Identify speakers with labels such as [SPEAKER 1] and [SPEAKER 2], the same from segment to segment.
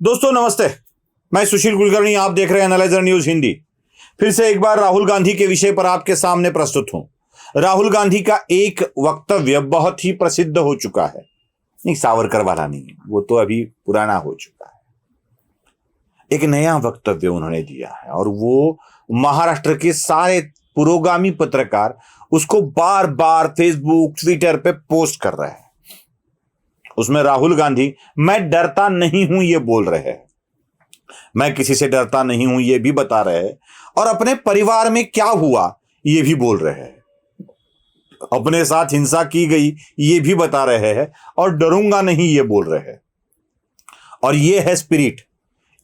[SPEAKER 1] दोस्तों नमस्ते, मैं सुशील कुलकर्णी, आप देख रहे हैं एनालाइजर न्यूज हिंदी। फिर से एक बार राहुल गांधी के विषय पर आपके सामने प्रस्तुत हूं। राहुल गांधी का एक वक्तव्य बहुत ही प्रसिद्ध हो चुका है। नहीं, सावरकर वाला नहीं, वो तो अभी पुराना हो चुका है। एक नया वक्तव्य उन्होंने दिया है और वो महाराष्ट्र के सारे पुरोगामी पत्रकार उसको बार बार फेसबुक ट्विटर पे पोस्ट कर रहे हैं। उसमें राहुल गांधी मैं डरता नहीं हूं ये बोल रहे हैं, मैं किसी से डरता नहीं हूं ये भी बता रहे हैं, और अपने परिवार में क्या हुआ ये भी बोल रहे हैं, अपने साथ हिंसा की गई ये भी बता रहे हैं, और डरूंगा नहीं ये बोल रहे हैं। और ये है स्पिरिट,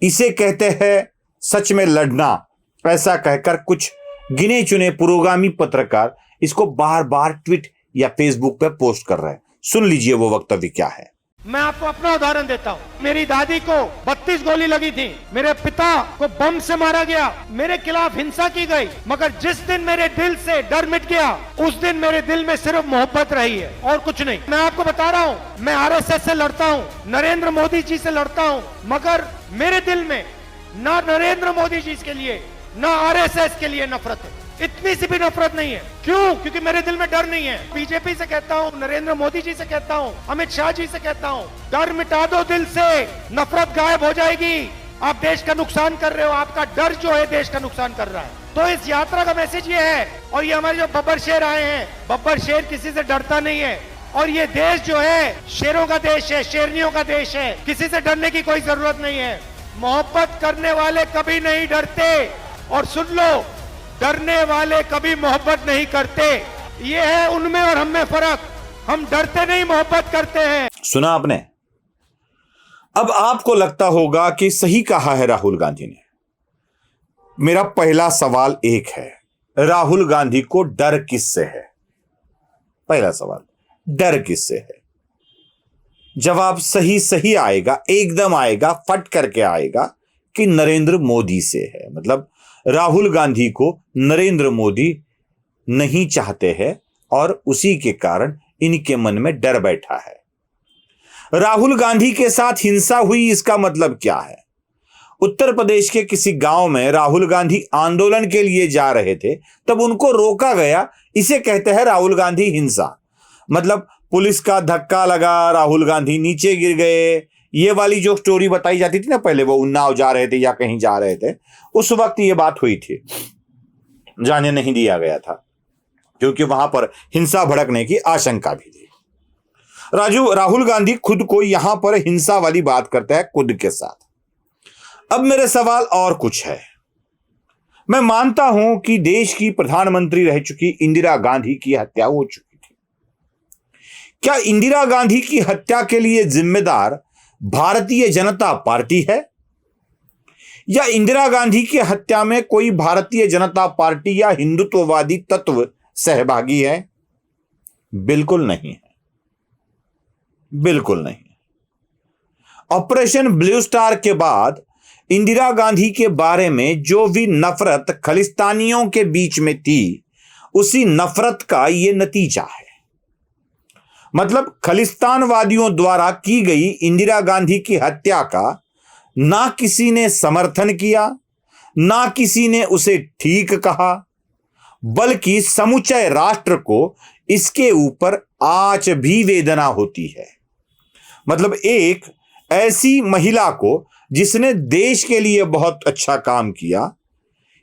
[SPEAKER 1] इसे कहते हैं सच में लड़ना। ऐसा कहकर कुछ गिने चुने पुरोगामी पत्रकार इसको बार बार ट्वीट या फेसबुक पे पोस्ट कर रहे हैं। सुन लीजिए वो वक्तव्य क्या है।
[SPEAKER 2] मैं आपको अपना उदाहरण देता हूँ। मेरी दादी को 32 गोली लगी थी, मेरे पिता को बम से मारा गया, मेरे खिलाफ हिंसा की गई, मगर जिस दिन मेरे दिल से डर मिट गया उस दिन मेरे दिल में सिर्फ मोहब्बत रही है और कुछ नहीं। मैं आपको बता रहा हूँ, मैं आरएसएस से लड़ता हूँ, नरेंद्र मोदी जी से लड़ता हूँ, मगर मेरे दिल में ना नरेंद्र मोदी जी के लिए ना आरएसएस के लिए नफरत है, इतनी सी भी नफरत नहीं है। क्यों? क्योंकि मेरे दिल में डर नहीं है। बीजेपी से कहता हूँ, नरेंद्र मोदी जी से कहता हूँ, अमित शाह जी से कहता हूँ, डर मिटा दो दिल से, नफरत गायब हो जाएगी। आप देश का नुकसान कर रहे हो, आपका डर जो है देश का नुकसान कर रहा है। तो इस यात्रा का मैसेज ये है, और ये हमारे जो बब्बर शेर आए हैं, बब्बर शेर किसी से डरता नहीं है, और ये देश जो है शेरों का देश है, शेरनियों का देश है, किसी से डरने की कोई जरूरत नहीं है। मोहब्बत करने वाले कभी नहीं डरते, और सुन लो, डरने वाले कभी मोहब्बत नहीं करते। ये है उनमें और हम में फर्क, हम डरते नहीं, मोहब्बत करते हैं।
[SPEAKER 1] सुना आपने? अब आपको लगता होगा कि सही कहा है राहुल गांधी ने। मेरा पहला सवाल एक है, राहुल गांधी को डर किससे है? पहला सवाल, डर किससे है? जवाब सही सही आएगा, एकदम आएगा, फट करके आएगा कि नरेंद्र मोदी से है। मतलब राहुल गांधी को नरेंद्र मोदी नहीं चाहते हैं और उसी के कारण इनके मन में डर बैठा है। राहुल गांधी के साथ हिंसा हुई, इसका मतलब क्या है? उत्तर प्रदेश के किसी गांव में राहुल गांधी आंदोलन के लिए जा रहे थे, तब उनको रोका गया, इसे कहते हैं राहुल गांधी हिंसा। मतलब पुलिस का धक्का लगा, राहुल गांधी नीचे गिर गए, ये वाली जो स्टोरी बताई जाती थी ना पहले, वो उन्नाव जा रहे थे या कहीं जा रहे थे, उस वक्त ये बात हुई थी। जाने नहीं दिया गया था क्योंकि वहां पर हिंसा भड़कने की आशंका भी थी। राहुल गांधी खुद को यहां पर हिंसा वाली बात करता है खुद के साथ। अब मेरे सवाल और कुछ है। मैं मानता हूं कि देश की प्रधानमंत्री रह चुकी इंदिरा गांधी की हत्या हो चुकी थी। क्या इंदिरा गांधी की हत्या के लिए जिम्मेदार भारतीय जनता पार्टी है, या इंदिरा गांधी की हत्या में कोई भारतीय जनता पार्टी या हिंदुत्ववादी तत्व सहभागी है? बिल्कुल नहीं है, बिल्कुल नहीं। ऑपरेशन ब्लू स्टार के बाद इंदिरा गांधी के बारे में जो भी नफरत खालिस्तानियों के बीच में थी, उसी नफरत का यह नतीजा है। मतलब खालिस्तानवादियों द्वारा की गई इंदिरा गांधी की हत्या का ना किसी ने समर्थन किया, ना किसी ने उसे ठीक कहा, बल्कि समूचे राष्ट्र को इसके ऊपर आज भी वेदना होती है। मतलब एक ऐसी महिला को जिसने देश के लिए बहुत अच्छा काम किया,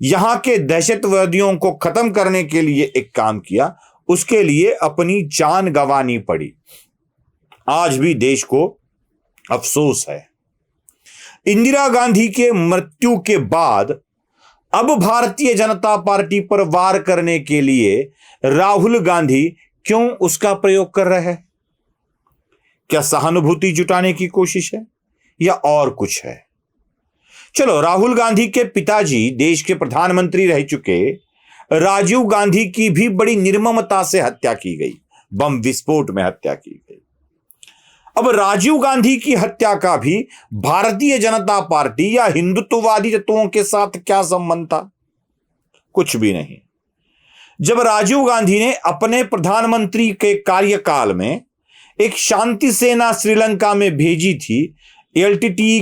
[SPEAKER 1] यहां के दहशतवादियों को खत्म करने के लिए एक काम किया, उसके लिए अपनी जान गंवानी पड़ी। आज भी देश को अफसोस है। इंदिरा गांधी के मृत्यु के बाद अब भारतीय जनता पार्टी पर वार करने के लिए राहुल गांधी क्यों उसका प्रयोग कर रहे हैं? क्या सहानुभूति जुटाने की कोशिश है या और कुछ है? चलो, राहुल गांधी के पिताजी देश के प्रधानमंत्री रह चुके राजीव गांधी की भी बड़ी निर्ममता से हत्या की गई, बम विस्फोट में हत्या की गई। अब राजीव गांधी की हत्या का भी भारतीय जनता पार्टी या हिंदुत्ववादी तत्वों के साथ क्या संबंध था? कुछ भी नहीं। जब राजीव गांधी ने अपने प्रधानमंत्री के कार्यकाल में एक शांति सेना श्रीलंका में भेजी थी, एलटीटीई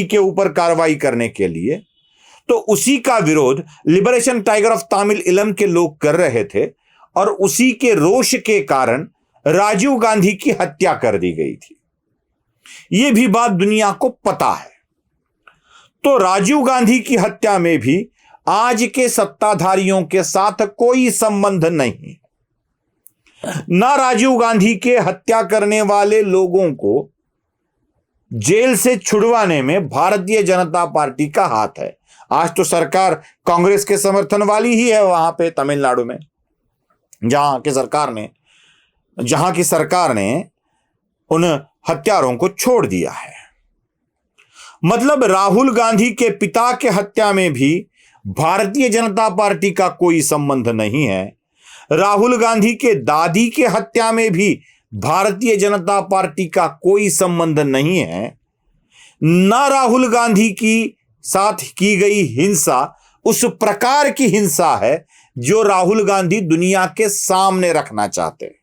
[SPEAKER 1] के ऊपर कार्रवाई करने के लिए, तो उसी का विरोध लिबरेशन टाइगर ऑफ तमिल इलम के लोग कर रहे थे और उसी के रोष के कारण राजीव गांधी की हत्या कर दी गई थी। यह भी बात दुनिया को पता है। तो राजीव गांधी की हत्या में भी आज के सत्ताधारियों के साथ कोई संबंध नहीं। ना राजीव गांधी के हत्या करने वाले लोगों को जेल से छुड़वाने में भारतीय जनता पार्टी का हाथ है। आज तो सरकार कांग्रेस के समर्थन वाली ही है वहां पे तमिलनाडु में, जहां की सरकार ने उन हत्यारों को छोड़ दिया है। मतलब राहुल गांधी के पिता के हत्या में भी भारतीय जनता पार्टी का कोई संबंध नहीं है। राहुल गांधी के दादी के हत्या में भी भारतीय जनता पार्टी का कोई संबंध नहीं है। ना राहुल गांधी की साथ की गई हिंसा उस प्रकार की हिंसा है जो राहुल गांधी दुनिया के सामने रखना चाहते हैं।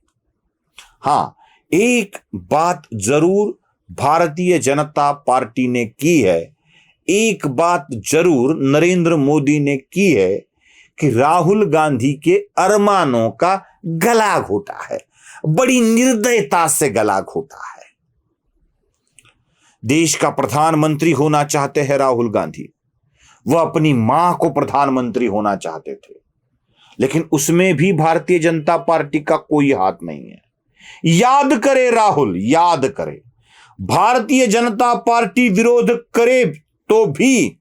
[SPEAKER 1] हां, एक बात जरूर भारतीय जनता पार्टी ने की है, एक बात जरूर नरेंद्र मोदी ने की है कि राहुल गांधी के अरमानों का गला घोटा है, बड़ी निर्दयता से गला घोटा है। देश का प्रधानमंत्री होना चाहते हैं राहुल गांधी। वह अपनी मां को प्रधानमंत्री होना चाहते थे, लेकिन उसमें भी भारतीय जनता पार्टी का कोई हाथ नहीं है। याद करे राहुल, याद करे, भारतीय जनता पार्टी विरोध करे तो भी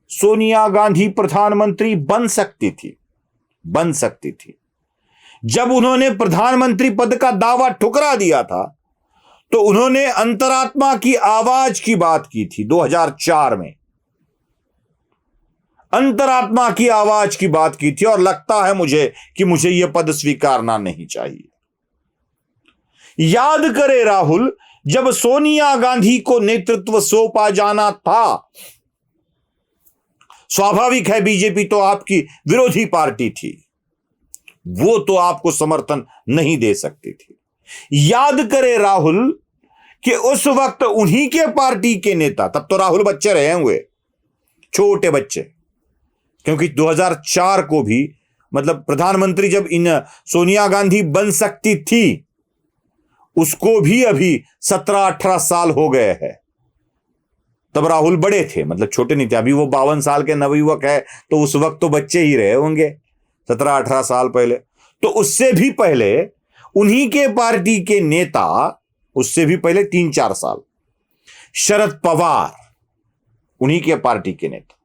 [SPEAKER 1] सोनिया गांधी प्रधानमंत्री बन सकती थी। जब उन्होंने प्रधानमंत्री पद का दावा ठुकरा दिया था तो उन्होंने अंतरात्मा की आवाज की बात की थी 2004 में। अंतरात्मा की आवाज की बात की थी और लगता है मुझे कि मुझे यह पद स्वीकारना नहीं चाहिए। याद करे राहुल, जब सोनिया गांधी को नेतृत्व सौंपा जाना था, स्वाभाविक है बीजेपी तो आपकी विरोधी पार्टी थी, वो तो आपको समर्थन नहीं दे सकती थी। याद करे राहुल कि उस वक्त उन्हीं के पार्टी के नेता, तब तो राहुल बच्चे रहे हुए, छोटे बच्चे, क्योंकि 2004 को भी, मतलब प्रधानमंत्री जब इन सोनिया गांधी बन सकती थी उसको भी अभी 17-18 साल हो गए हैं। तब राहुल बड़े थे, मतलब छोटे नहीं थे। अभी वो 52 साल के नवयुवक है, तो उस वक्त तो बच्चे ही रहे होंगे 17-18 साल पहले। तो उससे भी पहले उन्हीं के पार्टी के नेता, उससे भी पहले 3-4 साल, शरद पवार उन्हीं के पार्टी के नेता,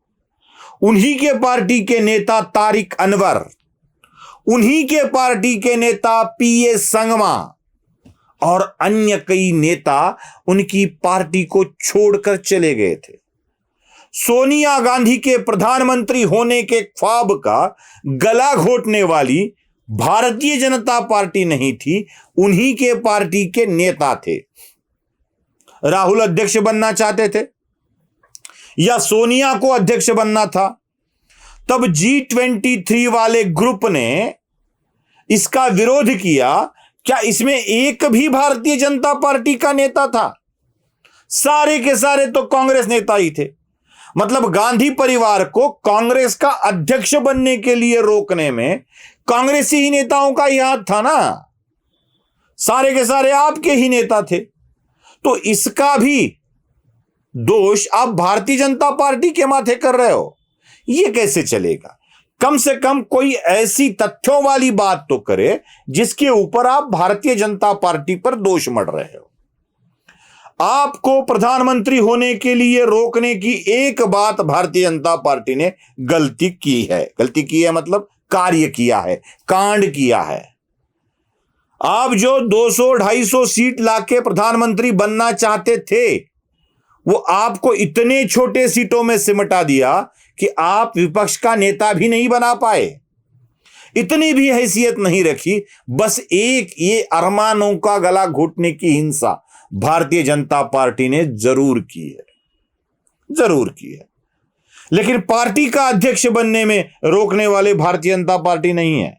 [SPEAKER 1] उन्हीं के पार्टी के नेता तारिक अनवर, उन्हीं के पार्टी के नेता पीए संगमा और अन्य कई नेता उनकी पार्टी को छोड़कर चले गए थे। सोनिया गांधी के प्रधानमंत्री होने के ख्वाब का गला घोटने वाली भारतीय जनता पार्टी नहीं थी, उन्हीं के पार्टी के नेता थे। राहुल अध्यक्ष बनना चाहते थे या सोनिया को अध्यक्ष बनना था, तब G23 वाले ग्रुप ने इसका विरोध किया। क्या इसमें एक भी भारतीय जनता पार्टी का नेता था? सारे के सारे तो कांग्रेस नेता ही थे। मतलब गांधी परिवार को कांग्रेस का अध्यक्ष बनने के लिए रोकने में कांग्रेसी ही नेताओं का ही हाथ था ना, सारे के सारे आपके ही नेता थे। तो इसका भी दोष आप भारतीय जनता पार्टी के माथे कर रहे हो, यह कैसे चलेगा? कम से कम कोई ऐसी तथ्यों वाली बात तो करे जिसके ऊपर आप भारतीय जनता पार्टी पर दोष मढ़ रहे हो। आपको प्रधानमंत्री होने के लिए रोकने की एक बात भारतीय जनता पार्टी ने गलती की है। गलती की है मतलब कार्य किया है, कांड किया है। आप जो 200-250 सीट लाके प्रधानमंत्री बनना चाहते थे, वो आपको इतने छोटे सीटों में सिमटा दिया कि आप विपक्ष का नेता भी नहीं बना पाए। इतनी भी हैसियत नहीं रखी। बस एक ये अरमानों का गला घोटने की हिंसा भारतीय जनता पार्टी ने जरूर की है। लेकिन पार्टी का अध्यक्ष बनने में रोकने वाले भारतीय जनता पार्टी नहीं है।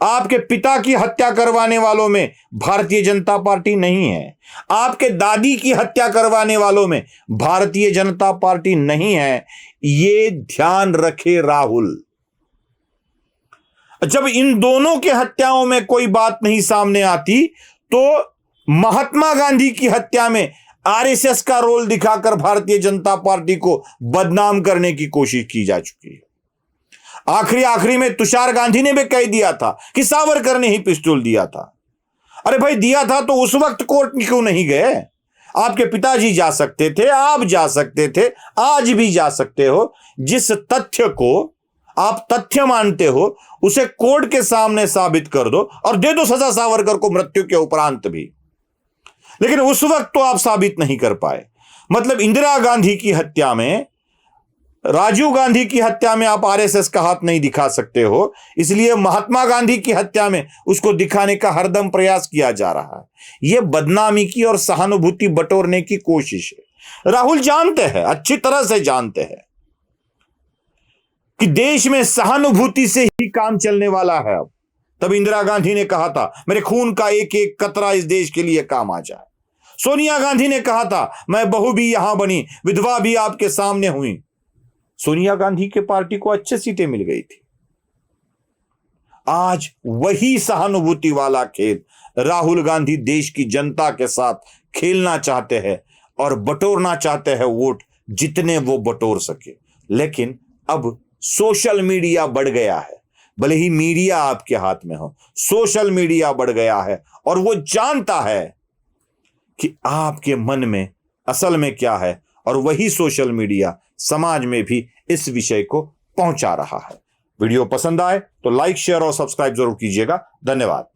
[SPEAKER 1] आपके पिता की हत्या करवाने वालों में भारतीय जनता पार्टी नहीं है, आपके दादी की हत्या करवाने वालों में भारतीय जनता पार्टी नहीं है। ये ध्यान रखे राहुल। जब इन दोनों के हत्याओं में कोई बात नहीं सामने आती, तो महात्मा गांधी की हत्या में आरएसएस का रोल दिखाकर भारतीय जनता पार्टी को बदनाम करने की कोशिश की जा चुकी है। आखिरी में तुषार गांधी ने भी कह दिया था कि सावरकर ने ही पिस्तौल दिया था। अरे भाई, दिया था तो उस वक्त कोर्ट क्यों नहीं गए? आपके पिताजी जा सकते थे, आप जा सकते थे, आज भी जा सकते हो। जिस तथ्य को आप तथ्य मानते हो उसे कोर्ट के सामने साबित कर दो और दे दो सजा सावरकर को मृत्यु के उपरांत भी। लेकिन उस वक्त तो आप साबित नहीं कर पाए। मतलब इंदिरा गांधी की हत्या में, राजीव गांधी की हत्या में आप आरएसएस का हाथ नहीं दिखा सकते हो, इसलिए महात्मा गांधी की हत्या में उसको दिखाने का हरदम प्रयास किया जा रहा है। यह बदनामी की और सहानुभूति बटोरने की कोशिश है। राहुल जानते हैं, अच्छी तरह से जानते हैं कि देश में सहानुभूति से ही काम चलने वाला है। अब तब इंदिरा गांधी ने कहा था मेरे खून का एक एक कतरा इस देश के लिए काम आ जाए। सोनिया गांधी ने कहा था मैं बहू भी यहां बनी, विधवा भी आपके सामने हुई। सोनिया गांधी के पार्टी को अच्छी सीटें मिल गई थी। आज वही सहानुभूति वाला खेल राहुल गांधी देश की जनता के साथ खेलना चाहते हैं और बटोरना चाहते हैं वोट, जितने वो बटोर सके। लेकिन अब सोशल मीडिया बढ़ गया है। भले ही मीडिया आपके हाथ में हो, सोशल मीडिया बढ़ गया है और वो जानता है कि आपके मन में असल में क्या है, और वही सोशल मीडिया समाज में भी इस विषय को पहुंचा रहा है। वीडियो पसंद आए तो लाइक, शेयर और सब्सक्राइब जरूर कीजिएगा। धन्यवाद।